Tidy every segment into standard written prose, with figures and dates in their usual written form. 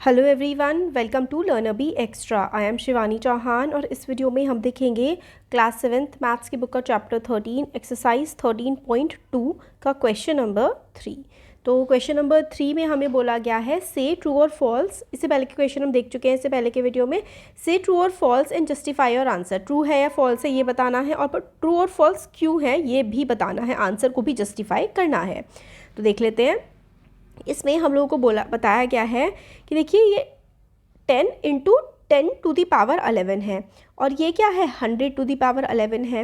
Hello everyone, welcome to learner b extra. I am Shivani Chauhan और इस video में हम देखेंगे क्लास 7th मैथ्स की बुक का चैप्टर 13 एक्सरसाइज 13.2 का क्वेश्चन नंबर 3। तो क्वेश्चन नंबर 3 में हमें बोला गया है से ट्रू और फॉल्स। इससे पहले के क्वेश्चन हम देख चुके हैं इससे पहले के वीडियो में। से ट्रू और false and justify your answer. True है या फॉल्स है ये बताना है और ट्रू और फॉल्स क्यों है ये भी बताना है, आंसर को भी जस्टिफाई करना है। तो देख लेते हैं। इसमें हम लोगों को बताया गया है कि देखिए ये 10 इंटू 10⁻11 है और ये क्या है 100⁻11 है।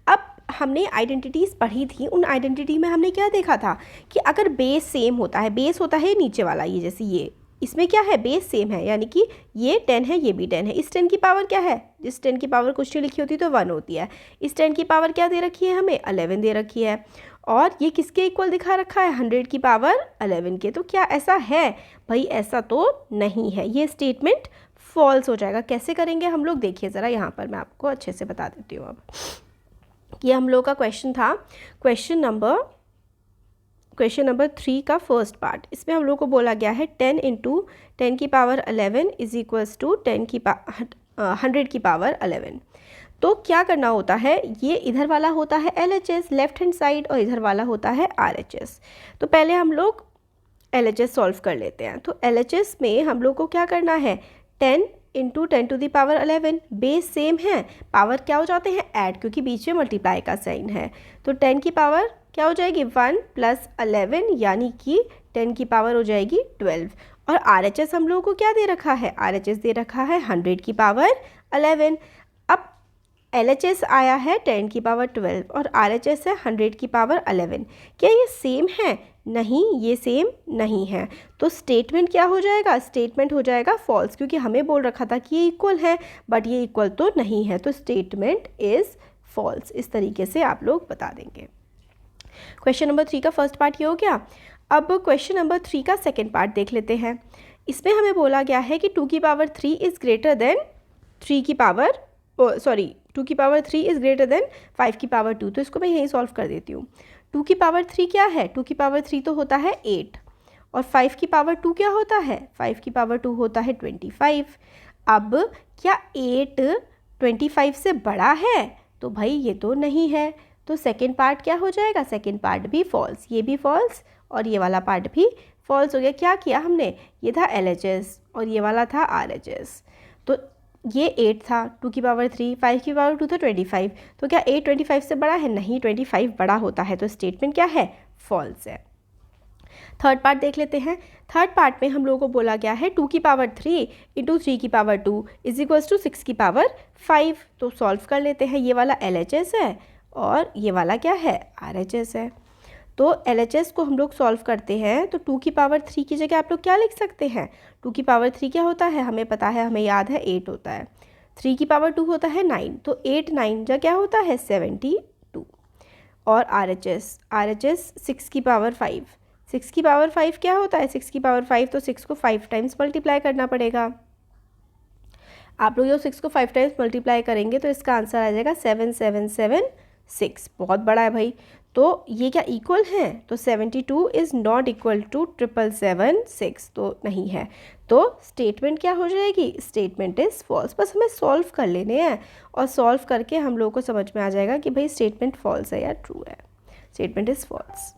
अब हमने आइडेंटिटीज़ पढ़ी थी, उन आइडेंटिटी में हमने क्या देखा था कि अगर बेस सेम होता है, बेस होता है नीचे वाला ये, जैसे ये इसमें क्या है बेस सेम है, यानी कि ये 10 है ये भी 10 है। इस 10 की पावर क्या है, जिस 10 की पावर कुछ नहीं लिखी होती तो 1 होती है। इस 10 की पावर क्या दे रखी है हमें 11 दे रखी है और ये किसके इक्वल दिखा रखा है 100 की पावर 11 के। तो क्या ऐसा है भाई? ऐसा तो नहीं है, ये स्टेटमेंट फॉल्स हो जाएगा। कैसे करेंगे हम लोग देखिए ज़रा, यहाँ पर मैं आपको अच्छे से बता देती हूँ। अब ये हम लोग का क्वेश्चन था, क्वेश्चन नंबर 3 का फर्स्ट पार्ट। इसमें हम लोग को बोला गया है 10 इंटू 10⁻11 इज इक्वल्स टू 100 की पावर 11। तो क्या करना होता है, ये इधर वाला होता है LHS लेफ्ट हैंड साइड और इधर वाला होता है RHS। तो पहले हम लोग LHS सॉल्व कर लेते हैं। तो LHS में हम लोग को क्या करना है 10 इंटू 10⁻11, बेस सेम है, पावर क्या हो जाते हैं ऐड, क्योंकि बीच में मल्टीप्लाई का साइन है। तो 10 की पावर क्या हो जाएगी 1 + 11, यानी कि 10 की पावर हो जाएगी 12। और RHS हम लोगों को क्या दे रखा है, RHS दे रखा है 100 की पावर 11। अब LHS आया है 10 की पावर 12 और RHS है 100 की पावर 11। क्या ये सेम है? नहीं, ये सेम नहीं है। तो स्टेटमेंट क्या हो जाएगा, स्टेटमेंट हो जाएगा फॉल्स, क्योंकि हमें बोल रखा था कि ये इक्वल है बट ये इक्वल तो नहीं है। तो स्टेटमेंट इज़ फॉल्स। इस तरीके से आप लोग बता देंगे। क्वेश्चन नंबर 3 का फर्स्ट पार्ट ये हो गया। अब क्वेश्चन नंबर 3 का सेकेंड पार्ट देख लेते हैं। इसमें हमें बोला गया है कि 2 की पावर 3 इज़ ग्रेटर देन 3 की पावर 2 की पावर 3 इज़ ग्रेटर देन 5 की पावर 2। तो इसको मैं यहीं सॉल्व कर देती हूँ। 2 की पावर 3 क्या है, 2 की पावर 3 तो होता है 8 और 5 की पावर 2 क्या होता है, 5 की पावर 2 होता है 25। अब क्या 8 25 से बड़ा है? तो भाई ये तो नहीं है। तो सेकेंड पार्ट क्या हो जाएगा, सेकेंड पार्ट भी फॉल्स, ये भी फॉल्स और ये वाला पार्ट भी फॉल्स हो गया। क्या किया हमने, ये था LHS और ये वाला था RHS। तो ये 8 था, 2 की पावर 3, 5 की पावर 2 था 25। तो क्या 8 25 से बड़ा है? नहीं, 25 बड़ा होता है। तो स्टेटमेंट क्या है, फॉल्स है। थर्ड पार्ट देख लेते हैं। थर्ड पार्ट में हम लोगों को बोला गया है 2 की पावर 3 इंटू 3 की पावर 2 इज इक्वल्स टू 6 की पावर 5। तो सॉल्व कर लेते हैं। ये वाला LHS है और ये वाला क्या है, RHS है। तो LHS को हम लोग सॉल्व करते हैं तो 2 की पावर 3 की जगह आप लोग क्या लिख सकते हैं, 2 की पावर 3 क्या होता है हमें पता है, हमें याद है 8 होता है। 3 की पावर 2 होता है 9, तो 8 9 जा क्या होता है 72। और RHS 6 की पावर 5, 6 की पावर 5 क्या होता है, 6 की पावर 5 तो 6 को 5 टाइम्स मल्टीप्लाई करना पड़ेगा। आप लोग जो 6 को 5 टाइम्स मल्टीप्लाई करेंगे तो इसका आंसर आ जाएगा 7776। बहुत बड़ा है भाई। तो ये क्या इक्वल है, तो 72 इज़ नॉट इक्वल टू 7776, तो नहीं है। तो स्टेटमेंट क्या हो जाएगी, स्टेटमेंट इज़ फॉल्स। बस हमें सॉल्व कर लेने हैं और सॉल्व करके हम लोगों को समझ में आ जाएगा कि भाई स्टेटमेंट फॉल्स है या ट्रू है। Statement is false.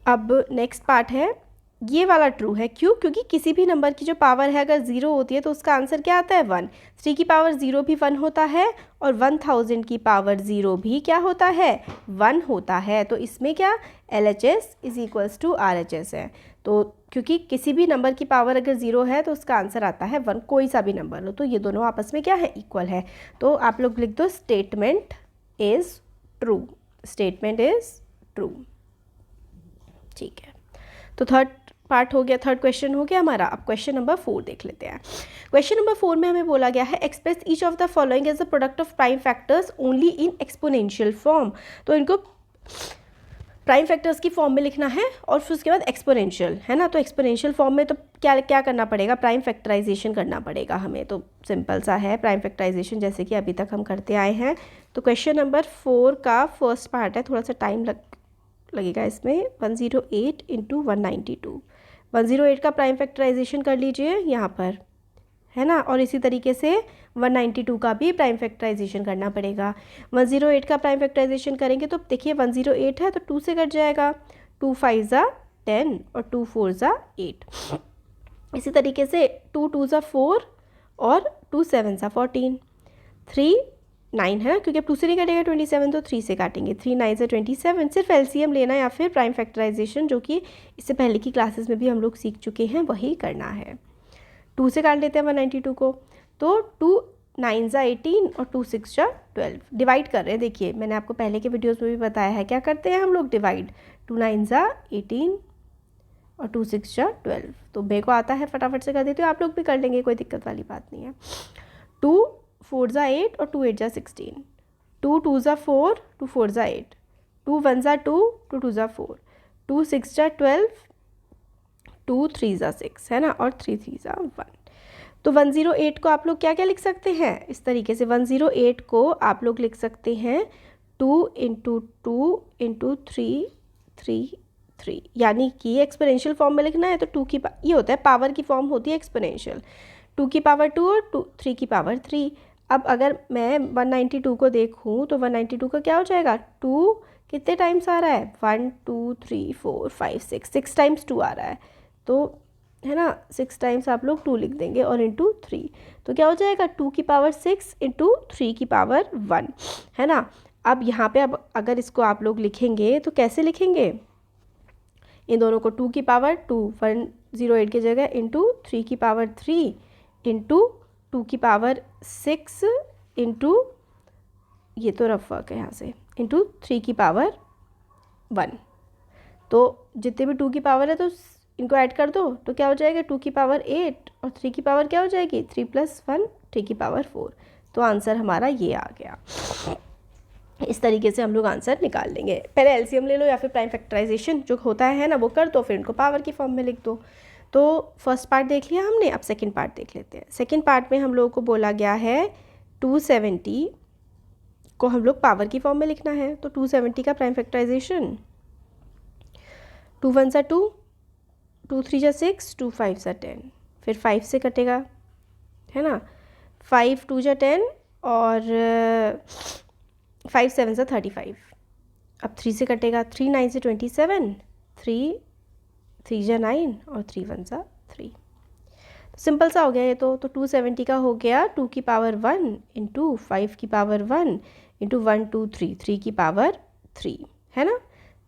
अब नेक्स्ट पार्ट है, ये वाला ट्रू है। क्यों? क्योंकि किसी भी नंबर की जो पावर है अगर 0 होती है तो उसका आंसर क्या आता है 1। 3 की पावर 0 भी 1 होता है और 1000 की पावर 0 भी क्या होता है 1 होता है। तो इसमें क्या LHS is equals to RHS है। तो क्योंकि किसी भी नंबर की पावर अगर 0 है तो उसका आंसर आता है 1, कोई सा भी नंबर हो। तो ये दोनों आपस में क्या है, इक्वल है। तो आप लोग लिख दो statement is true, statement is true. ठीक है, तो थर्ड पार्ट हो गया, थर्ड क्वेश्चन हो गया हमारा। अब क्वेश्चन नंबर 4 देख लेते हैं। क्वेश्चन नंबर 4 में हमें बोला गया है express each of the following as the product of prime factors only in exponential form. तो इनको प्राइम फैक्टर्स की फॉर्म में लिखना है और फिर उसके बाद एक्सपोनेंशियल, है ना। तो एक्सपोनेंशियल फॉर्म में तो क्या करना पड़ेगा, प्राइम फैक्टराइजेशन करना पड़ेगा हमें। तो सिंपल सा है प्राइम फैक्टराइजेशन, जैसे कि अभी तक हम करते आए हैं। तो क्वेश्चन नंबर 4 का फर्स्ट पार्ट है, थोड़ा सा टाइम लगेगा इसमें। 108 इंटू 192 108 का प्राइम फैक्टराइजेशन कर लीजिए यहाँ पर, है ना, और इसी तरीके से 192 का भी प्राइम फैक्टराइजेशन करना पड़ेगा। 108 का प्राइम फैक्टराइजेशन करेंगे तो देखिए 108 है तो 2 से कट जाएगा, 2 5 ज़ा 10 और 2 4 ज़ा 8। इसी तरीके से 2 2 ज़ा 4 और 2 7 ज़ा 14, 3 9 है क्योंकि अब 2 से नहीं कटेगा 27 तो 3 से काटेंगे, 3 9 से 27। सिर्फ एलसीएम लेना या फिर प्राइम फैक्टराइजेशन जो कि इससे पहले की क्लासेस में भी हम लोग सीख चुके हैं वही करना है। 2 से काट लेते हैं 192 को, तो 2 9 ज़ा 18 और 2 6 ज़ा 12। डिवाइड कर रहे हैं, देखिए मैंने आपको पहले के वीडियोस में भी बताया है क्या करते हैं हम लोग डिवाइड, 2 9 ज़ा 18 और 2 6 ज़ा 12। तो बे को आता है फटाफट से कर देते हो, आप लोग भी कर लेंगे, कोई दिक्कत वाली बात नहीं है। 2 4 ज़ा 8 और 2 8 ज़ा 16, 2 2 ज़ा 4, 2 4 ज़ा 8, 2 1 ज़ा 2, 2 2 ज़ा 4, 2 6 ज़ा 12, 2 3 ज़ा 6, है ना, और 3 3 ज़ा 1। तो 108 को आप लोग क्या क्या लिख सकते हैं इस तरीके से, 108 को आप लोग लिख सकते हैं 2 × 2 × 3 3 3, यानी कि एक्सपोनेंशियल फॉर्म में लिखना है तो 2 की ये होता है पावर की फॉर्म होती है एक्सपोनेंशियल, 2 की पावर 2 और 3 की पावर 3। अब अगर मैं 192 को देखूं तो 192 का क्या हो जाएगा, 2 कितने टाइम्स आ रहा है, 1 2 3 4 5 6 टाइम्स 2 आ रहा है, तो है ना 6 टाइम्स आप लोग 2 लिख देंगे और इंटू 3, तो क्या हो जाएगा 2 की पावर 6 इंटू 3 की पावर 1, है ना। अब यहाँ पे अब अगर इसको आप लोग लिखेंगे तो कैसे लिखेंगे, इन दोनों को 2 की पावर 2 108 की जगह इंटू 3 की पावर 3 इंटू 2 की पावर 6 इंटू, ये तो रफ वर्क है यहाँ से, इंटू 3 की पावर 1। तो जितने भी 2 की पावर है तो इनको ऐड कर दो तो क्या हो जाएगा 2 की पावर 8 और 3 की पावर क्या हो जाएगी 3 + 1 3 की पावर 4। तो आंसर हमारा ये आ गया। इस तरीके से हम लोग आंसर निकाल लेंगे। पहले एलसीएम ले लो या फिर प्राइम फैक्टराइजेशन जो होता है ना वो कर दो, फिर इनको पावर की फॉर्म में लिख दो। तो फर्स्ट पार्ट देख लिया हमने, अब सेकंड पार्ट देख लेते हैं। सेकंड पार्ट में हम लोगों को बोला गया है 270 को हम लोग पावर की फॉर्म में लिखना है। तो 270 का प्राइम फैक्टराइजेशन, 2 1 ज़ा 2, 2 3 ज़ा 6, 2 5 ज़ा 10, फिर 5 से कटेगा, है ना, 5 2 ज़ा 10 और 5 7 ज़ा 35। अब 3 से कटेगा, 3 9 से 27, 3 3 ज़ा 9 और 3 1 ज़ा 3। तो सिंपल सा हो गया ये तो 270 का हो गया 2 की पावर 1 इंटू 5 की पावर 1 इंटू 1 2 3 3 की पावर 3, है ना।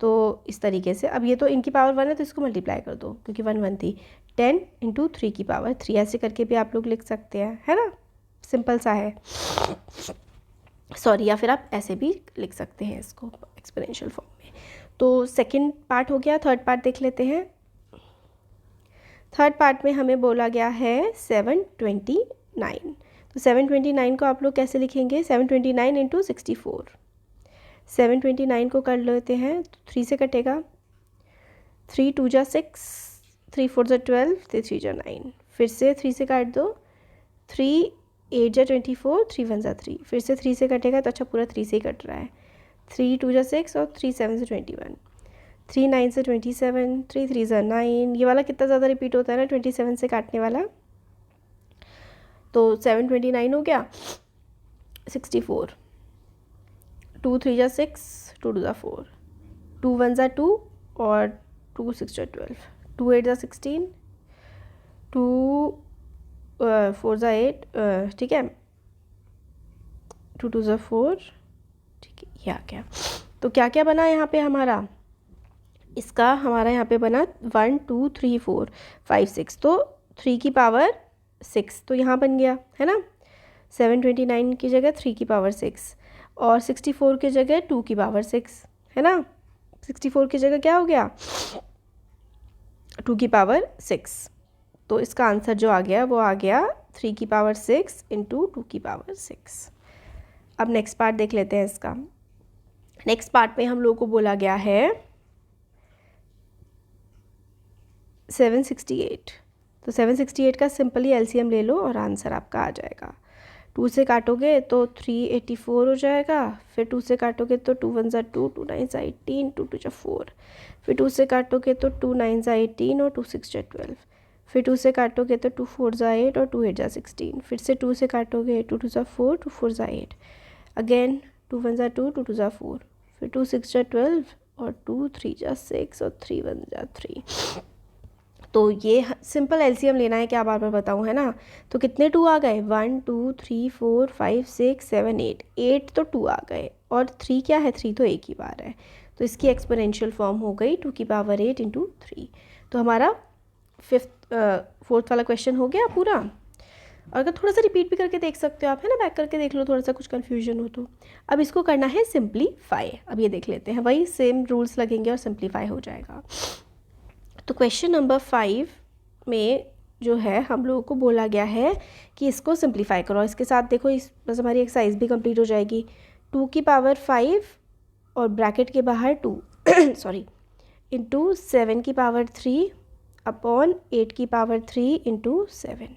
तो इस तरीके से अब ये तो इनकी पावर 1 है तो इसको मल्टीप्लाई कर दो क्योंकि 1 1 थी, 10 इंटू 3 की पावर 3, ऐसे करके भी आप लोग लिख सकते हैं, है ना, सिंपल सा है। सॉरी, या फिर आप ऐसे भी लिख सकते हैं इसको एक्सपोनेंशियल फॉर्म में। तो सेकंड पार्ट हो गया, थर्ड पार्ट देख लेते हैं। थर्ड पार्ट में हमें बोला गया है 729। तो 729 को आप लोग कैसे लिखेंगे, 729 इंटू 64। 729 को कर लेते हैं तो 3 से कटेगा, 3 2 ज़ा 6, 3 4 ज़ा 12, 3 3 ज़ा 9, फिर से 3 से काट दो, 3 8 ज़ा 24, 3 1 ज़ा 3, फिर से 3 से कटेगा तो अच्छा पूरा 3 से ही कट रहा है, 3 2 ज़ा 6 और 3 7 से 21, 3 9 से 27, 3 3 ज़ा 9। ये वाला कितना ज़्यादा रिपीट होता है ना 27 से काटने वाला। तो 729 हो गया, 64, 2 3 ज़ा 6, 2 2 ज़ा 4, 2 1 ज़ा 2 और 2 6 ज़ा 12, 2 8 ज़ा 16, 2 4 ज़ा 8, ठीक है, 2 2 ज़ा 4, ठीक है, ये आ गया। तो क्या क्या बना यहाँ पे हमारा, इसका हमारा यहाँ पे बना 1 2 3 4 5 6, तो 3 की पावर 6 तो यहाँ बन गया, है ना। 729 की जगह 3 की पावर 6 और 64 की जगह 2 की पावर 6, है ना। 64 की जगह क्या हो गया 2 की पावर 6। तो इसका आंसर जो आ गया वो आ गया 3 की पावर 6 इंटू 2 की पावर 6। अब नेक्स्ट पार्ट देख लेते हैं इसका। नेक्स्ट पार्ट में हम लोगों को बोला गया है 768। तो 768 का सिंपली एलसीएम ले लो और आंसर आपका आ जाएगा। 2 से काटोगे तो 384 हो जाएगा, फिर 2 से काटोगे तो 2 1 ज़ा 2, 2 9 ज़ा 18, 2 2 ज़ा 4, फिर 2 से काटोगे तो 2 9 ज़ा 18 और 2 6 ज़ा 12, फिर 2 से काटोगे तो 2 4 ज़ा 8 और 2 8 ज़ा 16, फिर से 2 से काटोगे 2 2 ज़ा 4, 2 4 ज़ा 8, अगेन 2 1 ज़ा 2, 2 2 ज़ा 4, फिर 2 6 ज़ा 12 और 2 3 ज़ा 6 और 3 1 ज़ा 3। तो ये सिंपल एलसीएम लेना है, क्या बार बार बताऊँ, है ना। तो कितने 2 आ गए, 1 2 3 4 5 6 7 8, 8 तो 2 आ गए और 3 क्या है, 3 तो एक ही बार है। तो इसकी एक्सपोनेंशियल फॉर्म हो गई 2 की पावर 8 इंटू 3। तो हमारा फोर्थ वाला क्वेश्चन हो गया पूरा। और अगर थोड़ा सा रिपीट भी करके देख सकते हो आप, है ना, बैक करके देख लो थोड़ा सा कुछ कन्फ्यूजन हो तो। अब इसको करना है सिंप्लीफाई। अब ये देख लेते हैं, वही सेम रूल्स लगेंगे और सिंप्लीफाई हो जाएगा। तो क्वेश्चन नंबर 5 में जो है हम लोगों को बोला गया है कि इसको सिंप्लीफाई करो। इसके साथ देखो इस बस हमारी एक्सरसाइज भी कंप्लीट हो जाएगी। 2 की पावर 5 और ब्रैकेट के बाहर 2 सॉरी इंटू 7 की पावर 3 अपॉन 8 की पावर 3 इंटू 7।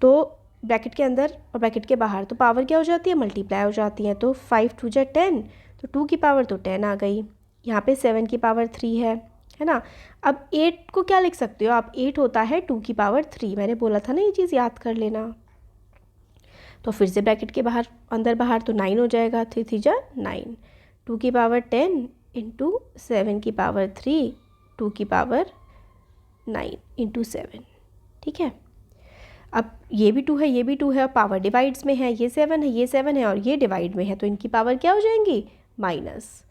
तो ब्रैकेट के अंदर और ब्रैकेट के बाहर तो पावर क्या हो जाती है, मल्टीप्लाई हो जाती है। तो 5 2 जा 10, तो 2 की पावर तो 10 आ गई। यहाँ पे 7 की पावर 3 है ना। अब 8 को क्या लिख सकते हो आप, 8 होता है 2 की पावर 3। मैंने बोला था ना ये चीज़ याद कर लेना। तो फिर से ब्रैकेट के बाहर अंदर बाहर तो 9 हो जाएगा, 3 3 जा 9, 2 की पावर 10 इंटू 7 की पावर 3, 2 की पावर 9 इंटू 7। ठीक है, अब ये भी 2 है, ये भी 2 है और पावर डिवाइड्स में है, ये 7 है, ये 7 है और ये डिवाइड में है, तो इनकी पावर क्या हो जाएंगी, माइनस।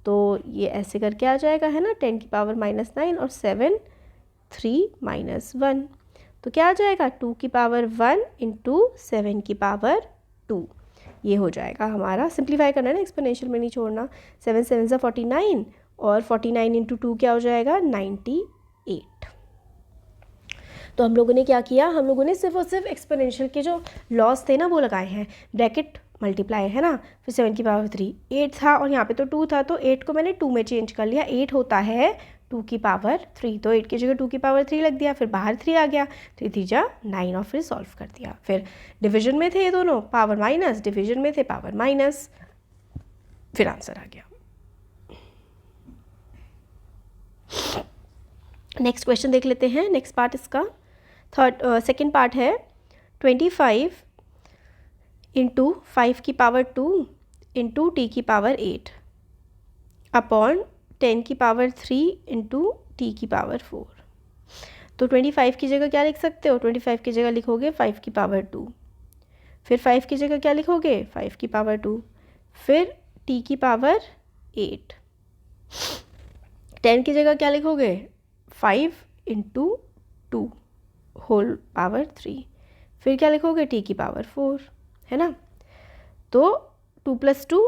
तो ये ऐसे करके आ जाएगा, है ना, 10 की पावर -9 और 7 3 -1, तो क्या आ जाएगा 2 की पावर 1 इंटू 7 की पावर 2। ये हो जाएगा हमारा। सिंप्लीफाई करना है ना, एक्सपोनेंशियल में नहीं छोड़ना। 7 7 ज़ा 49 और 49 इंटू 2 क्या हो जाएगा 98। तो हम लोगों ने क्या किया, हम लोगों ने सिर्फ और सिर्फ एक्सपोनेंशियल के जो लॉस थे ना वो लगाए हैं। ब्रैकेट मल्टीप्लाई, है ना, फिर 7 की पावर 3, 8 था और यहाँ पे तो 2 था, तो 8 को मैंने 2 में चेंज कर लिया। 8 होता है 2 की पावर 3, तो 8 की जगह 2 की पावर 3 लग दिया, फिर बाहर 3 आ गया, 3 3 जा 9 और फिर सॉल्व कर दिया। फिर डिवीजन में थे ये दोनों, पावर माइनस, डिवीजन में थे पावर माइनस, फिर आंसर आ गया। नेक्स्ट क्वेश्चन देख लेते हैं। नेक्स्ट पार्ट इसका सेकेंड पार्ट है 25 इंटू 5 की पावर 2 इंटू टी की पावर 8 अपॉन 10 की पावर 3 इंटू टी की पावर 4। तो 25 की जगह क्या लिख सकते हो, 25 की जगह लिखोगे 5 की पावर 2, फिर 5 की जगह क्या लिखोगे 5 की पावर 2, फिर टी की पावर 8, 10 की जगह क्या लिखोगे 5 इंटू 2 होल पावर 3, फिर क्या लिखोगे टी की पावर 4, है ना। तो 2 + 2,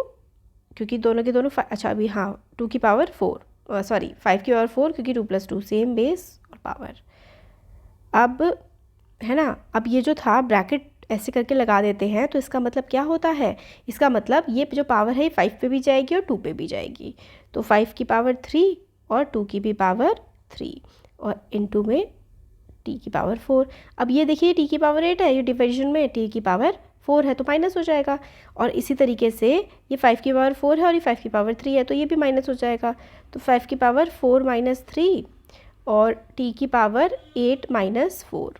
क्योंकि दोनों के दोनों अच्छा अभी हाँ 2 की पावर 4 सॉरी 5 की पावर 4, क्योंकि 2 + 2 सेम बेस और पावर। अब है ना, अब ये जो था ब्रैकेट ऐसे करके लगा देते हैं, तो इसका मतलब क्या होता है, इसका मतलब ये जो पावर है 5 पे भी जाएगी और 2 पे भी जाएगी। तो 5 की पावर 3 और 2 की भी पावर 3 और इनटू में टी की पावर 4। अब ये देखिए टी की पावर 8 है, ये डिवीजन में टी की पावर 4 है तो माइनस हो जाएगा। और इसी तरीके से ये 5 की पावर 4 है और ये 5 की पावर 3 है, तो ये भी माइनस हो जाएगा। तो 5 की पावर 4 - 3 और टी की पावर 8 - 4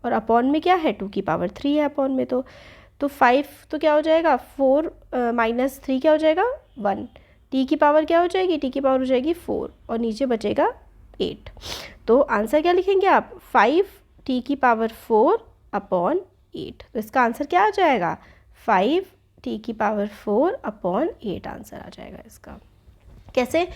और अपॉन में क्या है 2 की पावर 3 है अपॉन में। तो 5 तो क्या हो जाएगा 4 - 3 क्या हो जाएगा 1, टी की पावर क्या हो जाएगी, टी की पावर हो जाएगी 4 और नीचे बचेगा 8। तो आंसर क्या लिखेंगे आप 5 टी की पावर 4 अपॉन 8। तो इसका आंसर क्या आ जाएगा 5 टी की पावर 4 अपॉन 8 आंसर आ जाएगा इसका। कैसे,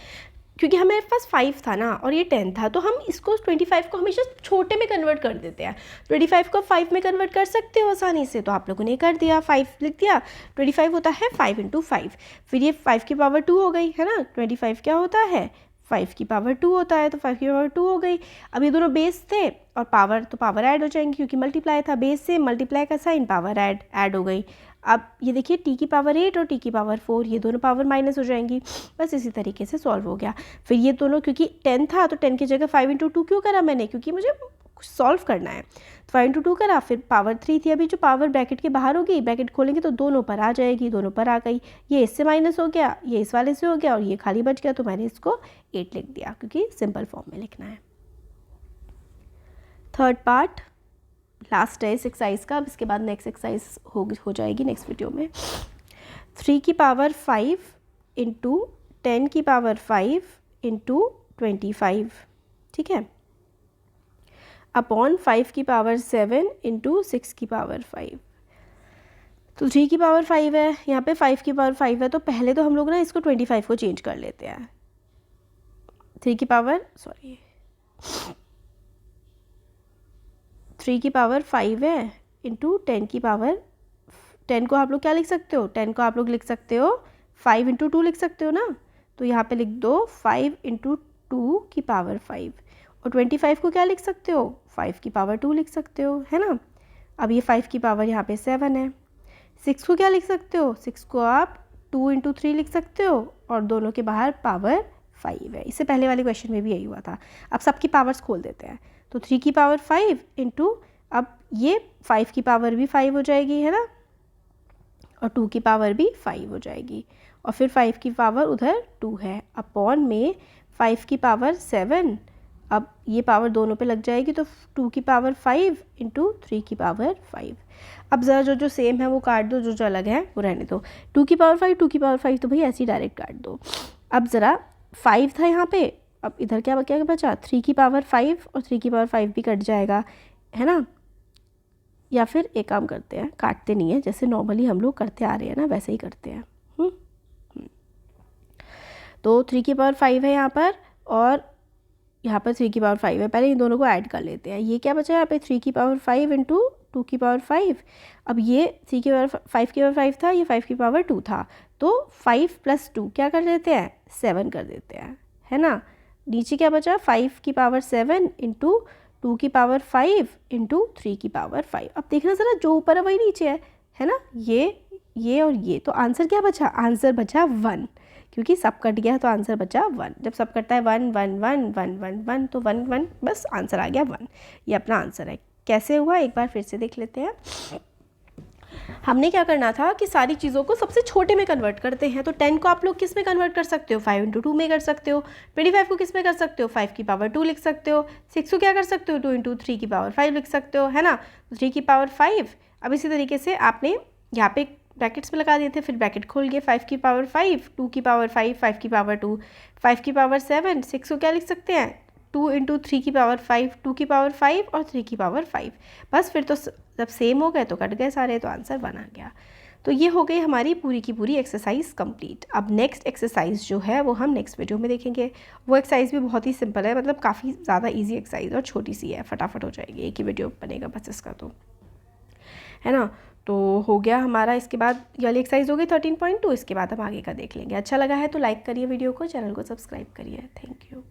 क्योंकि हमारे पास 5 था ना और ये 10 था, तो हम इसको 25 को हमेशा छोटे में कन्वर्ट कर देते हैं। 25 को 5 में कन्वर्ट कर सकते हो आसानी से, तो आप लोगों ने कर दिया, 5 लिख दिया। 25 होता है 5 × 5, फिर ये 5 की पावर 2 हो गई, है ना। 25 क्या होता है 5 की पावर 2 होता है, तो 5 की पावर 2 हो गई। अब ये दोनों बेस थे और पावर, तो पावर ऐड हो जाएंगी क्योंकि मल्टीप्लाई था, बेस से मल्टीप्लाई का साइन पावर ऐड हो गई। अब ये देखिए टी की पावर 8 और टी की पावर 4, ये दोनों पावर माइनस हो जाएंगी। बस इसी तरीके से सॉल्व हो गया। फिर ये दोनों, क्योंकि 10 था तो 10 की जगह 5 × 2 क्यों करा मैंने, क्योंकि मुझे सॉल्व करना है। तो 5 × 2 करा, फिर पावर 3 थी, अभी जो पावर ब्रैकेट के बाहर होगी, ब्रैकेट खोलेंगे तो दोनों पर आ जाएगी, दोनों पर आ गई, ये इससे माइनस हो गया, ये इस वाले से हो गया और ये खाली बच गया, तो मैंने इसको 8 लिख दिया क्योंकि सिंपल फॉर्म में लिखना है। थर्ड पार्ट लास्ट है इस एक्सरसाइज का, अब इसके बाद नेक्स्ट एक्सरसाइज हो जाएगी नेक्स्ट वीडियो में। 3 की पावर 5 × 10 की पावर 5 × 25, ठीक है, अपॉन 5 की पावर 7 × 6 की पावर 5। तो 3 की पावर 5 है, यहाँ पे 5 की पावर 5 है, तो पहले तो हम लोग ना इसको 25 को चेंज कर लेते हैं। 3 की पावर 5 है इंटू 10 की पावर, 10 को आप लोग क्या लिख सकते हो, 10 को आप लोग लिख सकते हो 5 × 2 लिख सकते हो ना, तो यहाँ पे लिख दो 5 × 2 की पावर 5, और 25 को क्या लिख सकते हो, 5 की पावर 2 लिख सकते हो, है ना। अब ये 5 की पावर यहाँ पे 7 है। 6 को क्या लिख सकते हो, 6 को आप 2 × 3 लिख सकते हो, और दोनों के बाहर पावर 5 है। इससे पहले वाले क्वेश्चन में भी यही हुआ था। अब सबकी पावर्स खोल देते हैं, तो 3 की पावर 5 इंटू, अब ये 5 की पावर भी 5 हो जाएगी, है ना, और 2 की पावर भी 5 हो जाएगी, और फिर 5 की पावर उधर 2 है, अपॉन में 5 की पावर 7, अब ये पावर दोनों पे लग जाएगी, तो 2 की पावर 5 × 3 की पावर 5। अब ज़रा जो सेम है वो काट दो, जो अलग है वो रहने दो। 2 की पावर 5, 2 की पावर 5 तो भाई ऐसे ही डायरेक्ट काट दो। अब ज़रा 5 था यहाँ पे, अब इधर क्या बचा, 3 की पावर 5 और 3 की पावर 5 भी कट जाएगा, है ना। या फिर एक काम करते हैं, काटते नहीं है, जैसे नॉर्मली हम लोग करते आ रहे हैं ना वैसे ही करते हैं। तो 3 की पावर 5 है यहाँ पर, और यहाँ पर 3 की पावर 5 है। पहले इन दोनों को ऐड कर लेते हैं। ये क्या बचा यहाँ पे, 3 की पावर 5 × 2 की पावर 5। अब ये 3 की पावर 5 की पावर 5 था, ये 5 की पावर 2 था, तो 5 + 2 क्या कर देते हैं, 7 कर देते हैं, है ना। नीचे क्या बचा, 5 की पावर 7 × 2 की पावर 5 × 3 की पावर 5। अब देखना ज़रा, जो ऊपर है वही नीचे है ना, ये और ये, तो आंसर क्या बचा, आंसर बचा 1, क्योंकि सब कट गया तो आंसर बचा 1। जब सब कटता है 1 1 1 1 1 1, तो 1 1, बस आंसर आ गया 1। ये अपना आंसर है। कैसे हुआ एक बार फिर से देख लेते हैं। हमने क्या करना था कि सारी चीज़ों को सबसे छोटे में कन्वर्ट करते हैं। तो 10 को आप लोग किस में कन्वर्ट कर सकते हो, 5 × 2 में कर सकते हो। 25 को किस में कर सकते हो, 5 की पावर 2 लिख सकते हो। 6 को क्या कर सकते हो, 2 × 3 की पावर 5 लिख सकते हो, है ना। 3 की पावर 5, अब इसी तरीके से आपने यहाँ पे ब्रैकेट्स में लगा दिए थे, फिर ब्रैकेट खोल गए, 5 की पावर 5, 2 की पावर 5, 5 की पावर 2, 5 की पावर 7, 6 को क्या लिख सकते हैं, 2 × 3 की पावर 5, 2 की पावर 5 और 3 की पावर 5। बस फिर तो जब सेम हो गए तो कट गए सारे, तो आंसर 1 आ गया। तो ये हो गई हमारी पूरी की पूरी एक्सरसाइज कंप्लीट। अब नेक्स्ट एक्सरसाइज जो है वो हम नेक्स्ट वीडियो में देखेंगे। वो एक्सरसाइज भी बहुत ही सिंपल है, मतलब काफ़ी ज़्यादा ईजी एक्सरसाइज और छोटी सी है, फटाफट हो जाएगी, एक ही वीडियो बनेगा बस इसका, तो है ना। तो हो गया हमारा, इसके बाद ये वाली एक्सरसाइज हो गई 13.2। इसके बाद हम आगे का देख लेंगे। अच्छा लगा है तो लाइक करिए वीडियो को, चैनल को सब्सक्राइब करिए। Thank you.